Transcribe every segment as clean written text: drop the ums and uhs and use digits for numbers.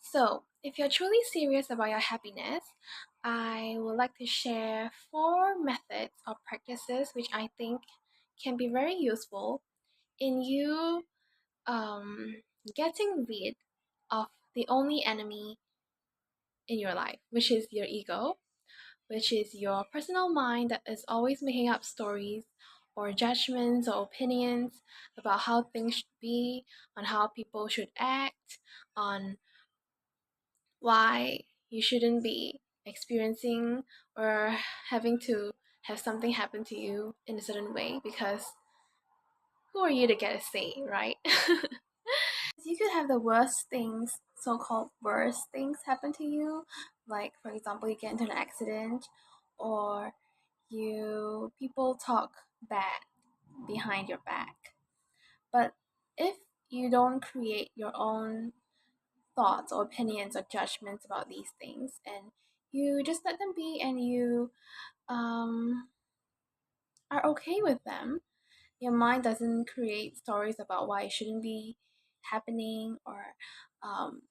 So, if you're truly serious about your happiness, I would like to share 4 methods or practices which I think can be very useful in you um, getting rid of the only enemy in your life, which is your ego, which is your personal mind that is always making up stories or judgments or opinions about how things should be, on how people should act, on why you shouldn't be experiencing or having to have something happen to you in a certain way, because who are you to get a say, right? You could have the worst things, so-called worst things, happen to you, like for example you get into an accident, or you people talk bad behind your back. But if you don't create your own thoughts or opinions or judgments about these things, and you just let them be, and you um, are okay with them, your mind doesn't create stories about why it shouldn't be happening, or um,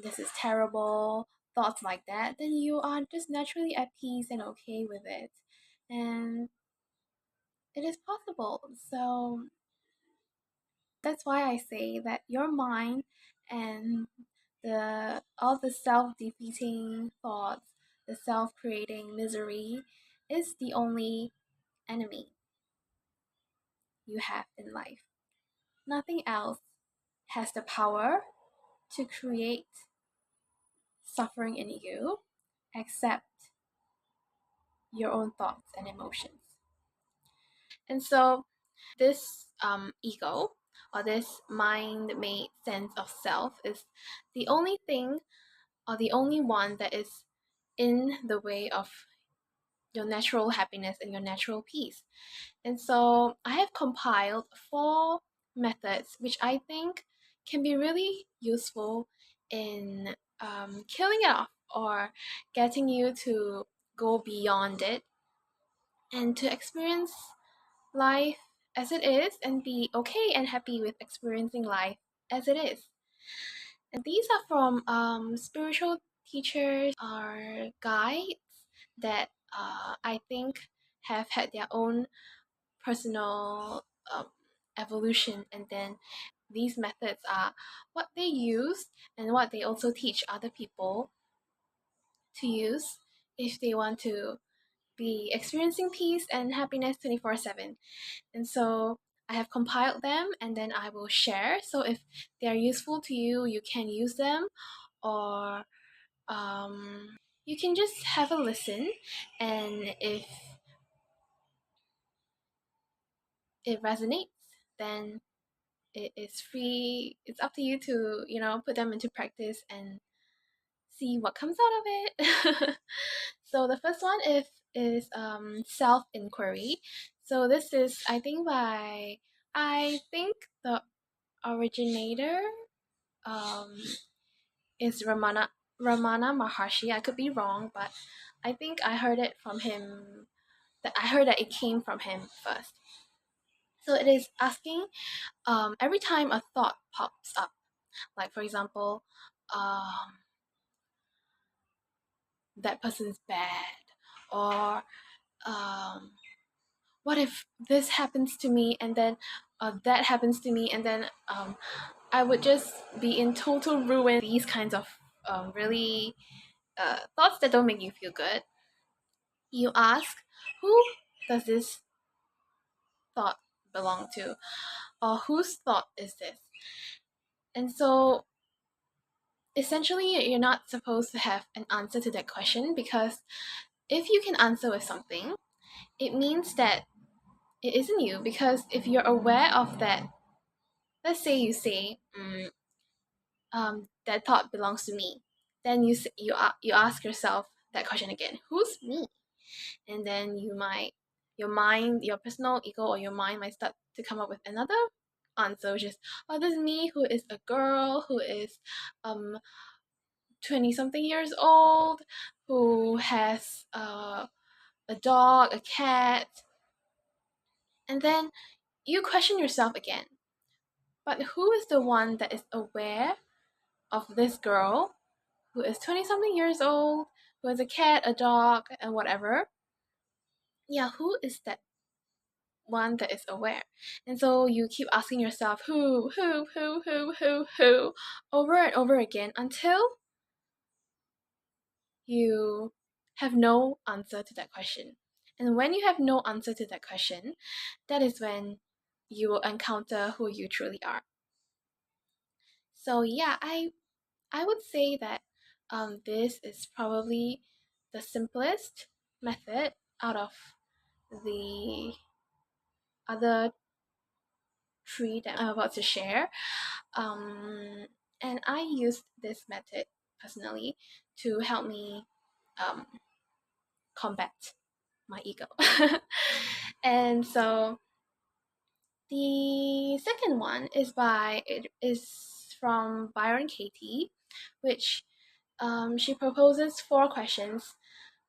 this is terrible, thoughts like that, then you are just naturally at peace and okay with it. And it is possible. So that's why I say that your mind and the all the self-defeating thoughts, the self-creating misery is the only enemy you have in life. Nothing else has the power to create suffering in you except your own thoughts and emotions. And so this ego, or this mind-made sense of self, is the only thing, or the only one, that is in the way of your natural happiness and your natural peace. And so I have compiled 4 methods which I think can be really useful in killing it off, or getting you to go beyond it and to experience life as it is, and be okay and happy with experiencing life as it is. And these are from spiritual teachers or guides that I think have had their own personal evolution, and then these methods are what they use and what they also teach other people to use if they want to be experiencing peace and happiness 24/7. And so I have compiled them, and then I will share. So if they are useful to you, you can use them, or you can just have a listen. And if it resonates, then it is free. It's up to you to, put them into practice and see what comes out of it. So the first one is self inquiry. So this is, I think the originator um is Ramana Maharshi. I could be wrong, but I think I heard it from him. That I heard that it came from him first. So it is asking, every time a thought pops up, like for example, um, that person's bad, or um, what if this happens to me, and then that happens to me, and then I would just be in total ruin. These kinds of really thoughts that don't make you feel good. You ask, who does this thought belong to, or whose thought is this? And so essentially, you're not supposed to have an answer to that question, because if you can answer with something, it means that it isn't you. Because if you're aware of that, let's say you say, that thought belongs to me, then you ask yourself that question again: who's me? And then your personal ego or your mind might start to come up with another answer, which is, oh, this is me, who is a girl, who is um 20 something years old, who has a dog, a cat. And then you question yourself again. But who is the one that is aware of this girl who is 20 something years old, who has a cat, a dog, and whatever. Yeah, who is that one that is aware? And so you keep asking yourself, who, over and over again until you have no answer to that question. And when you have no answer to that question, that is when you will encounter who you truly are. So yeah, I would say that this is probably the simplest method out of the other three that I'm about to share. Um, and I used this method personally to help me um, combat my ego. And so the second one is from Byron Katie, which she proposes 4 questions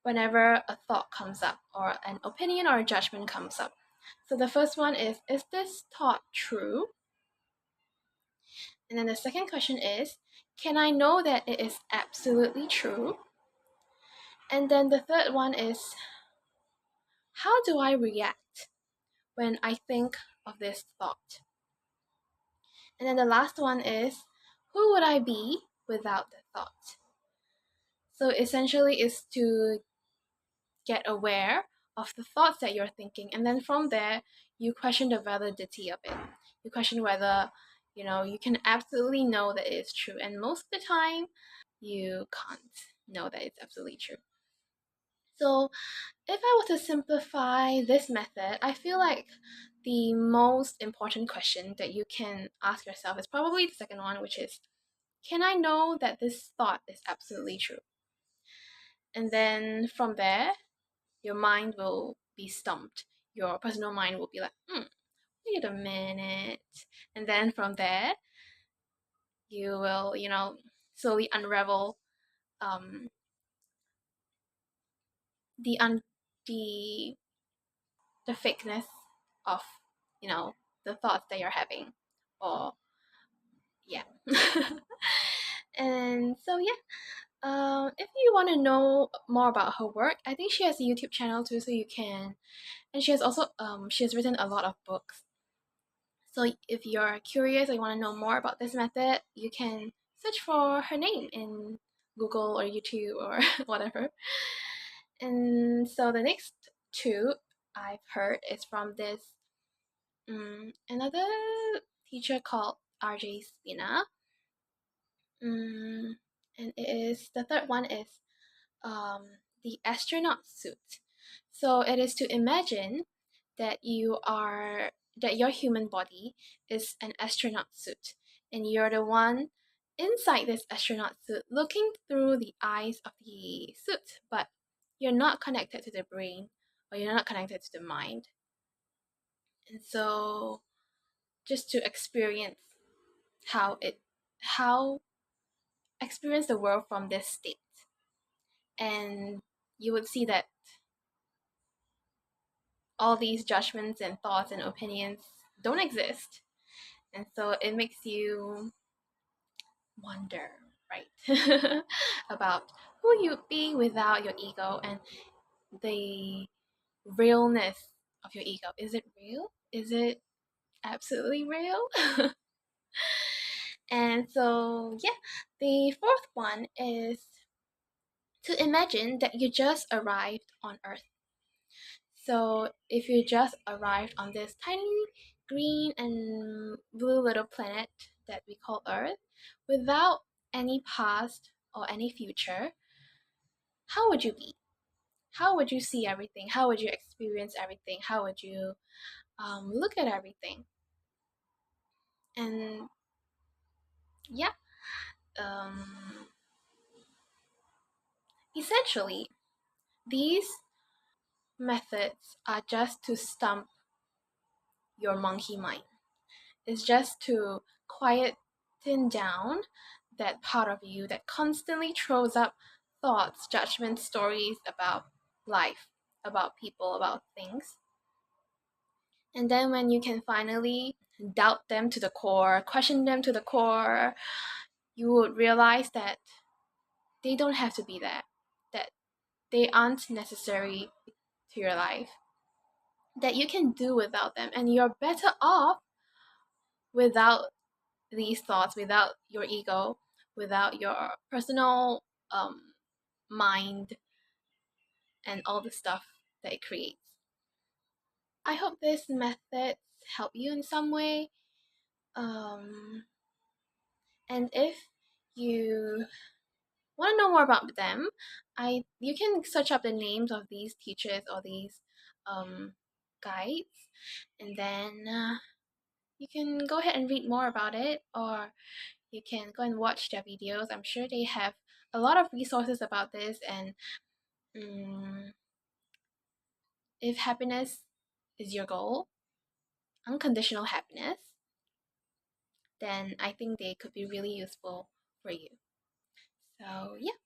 whenever a thought comes up or an opinion or a judgment comes up. So the first one is this thought true? And then the second question is, can I know that it is absolutely true? And then the third one is, how do I react when I think of this thought? And then the last one is, who would I be without the thought? So essentially is to get aware of the thoughts that you're thinking, and then from there you question the validity of it. You question whether you can absolutely know that it is true, and most of the time you can't know that it's absolutely true. So if I were to simplify this method, I feel like the most important question that you can ask yourself is probably the second one, which is, can I know that this thought is absolutely true? And then from there, your mind will be stumped. Your personal mind will be like, wait a minute. And then from there, you will, slowly unravel um, the un- the the fakeness of, you know, the thoughts that you're having, or yeah. And so yeah, if you want to know more about her work, I think she has a YouTube channel too, so you can. And she has also she has written a lot of books. So if you're curious or you want to know more about this method, you can search for her name in Google or YouTube or whatever. And so the next two I've heard is from this another teacher called RJ Spina. And it is the third one is um, the astronaut suit. So it is to imagine that your human body is an astronaut suit, and you're the one inside this astronaut suit looking through the eyes of the suit, but you're not connected to the brain, or you're not connected to the mind. And so just to experience how experience the world from this state, and you would see that all these judgments and thoughts and opinions don't exist. And so it makes you wonder, right? About who you'd be without your ego, and the realness of your ego. Is it real? Is it absolutely real? And so, yeah, the fourth one is to imagine that you just arrived on Earth. So if you just arrived on this tiny green and blue little planet that we call Earth without any past or any future, how would you be? How would you see everything? How would you experience everything? How would you look at everything? And yeah, um, essentially, these methods are just to stump your monkey mind. It's just to quieten down that part of you that constantly throws up thoughts, judgments, stories about life, about people, about things. And then when you can finally doubt them to the core, question them to the core, you would realize that they don't have to be there, that they aren't necessary to your life, that you can do without them, and you're better off without these thoughts, without your ego, without your personal mind, and all the stuff that it creates. I hope this methods help you in some way. And if you want to know more about them, you can search up the names of these teachers or these guides, and then you can go ahead and read more about it, or you can go and watch their videos. I'm sure they have a lot of resources about this, and if happiness is your goal, unconditional happiness, then I think they could be really useful for you. So yeah,